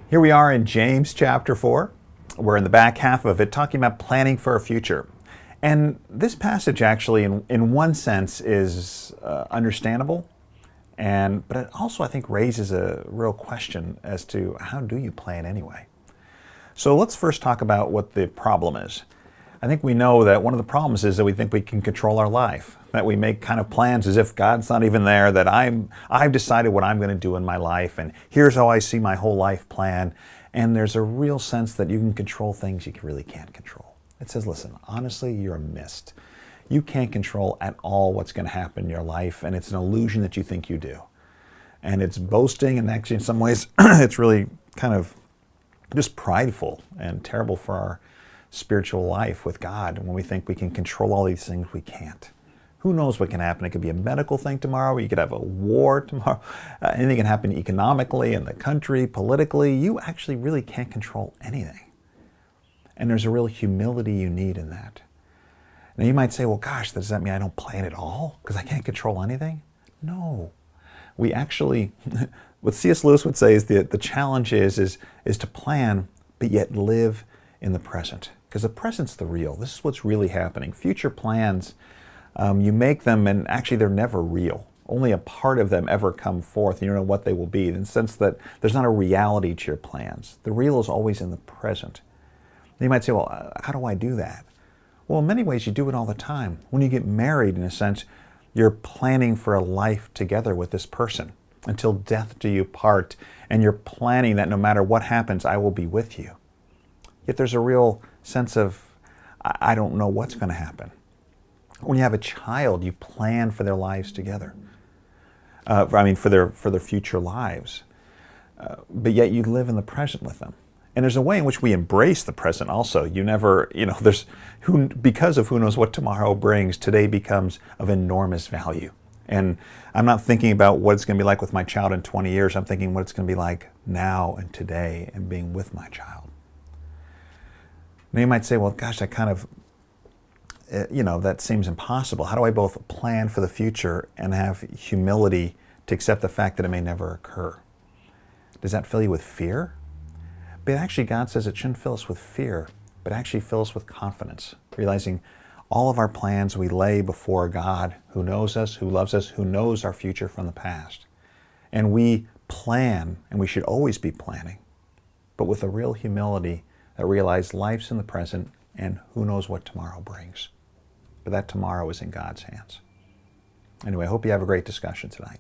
Here we are in James chapter 4. We're in the back half of it talking about planning for a future. And this passage actually, in one sense, is understandable, but it also, I think, raises a real question as to how do you plan anyway? So let's first talk about what the problem is. I think we know that one of the problems is that we think we can control our life, that we make kind of plans as if God's not even there, that I've decided what I'm going to do in my life, and here's how I see my whole life plan. And there's a real sense that you can control things you really can't control. It says, listen, honestly, you're a mist. You can't control at all what's going to happen in your life, and it's an illusion that you think you do. And it's boasting, and actually in some ways it's really kind of just prideful and terrible for our spiritual life with God. And when we think we can control all these things, we can't. Who knows what can happen? It could be a medical thing tomorrow. You could have a war tomorrow. Anything can happen economically, in the country, politically. You actually really can't control anything. And there's a real humility you need in that. Now you might say, well, gosh, does that mean I don't plan at all because I can't control anything? No. We actually, what C.S. Lewis would say is the challenge is to plan, but yet live in the present. Because the present's the real. This is what's really happening. Future plans, you make them and actually they're never real. Only a part of them ever come forth. You don't know what they will be, in the sense that there's not a reality to your plans. The real is always in the present. And you might say, well, how do I do that? Well, in many ways you do it all the time. When you get married, in a sense, you're planning for a life together with this person until death do you part, and you're planning that no matter what happens, I will be with you. Yet there's a real sense of, I don't know what's going to happen. When you have a child, you plan for their lives together. For their future lives. But yet you live in the present with them. And there's a way in which we embrace the present also. You never, because of who knows what tomorrow brings, today becomes of enormous value. And I'm not thinking about what it's going to be like with my child in 20 years. I'm thinking what it's going to be like now and today and being with my child. Now you might say, well, gosh, that kind of, that seems impossible. How do I both plan for the future and have humility to accept the fact that it may never occur? Does that fill you with fear? But actually God says it shouldn't fill us with fear, but actually fill us with confidence, realizing all of our plans we lay before God, who knows us, who loves us, who knows our future from the past. And we plan, and we should always be planning, but with a real humility that realizes life's in the present and who knows what tomorrow brings. But that tomorrow is in God's hands. Anyway, I hope you have a great discussion tonight.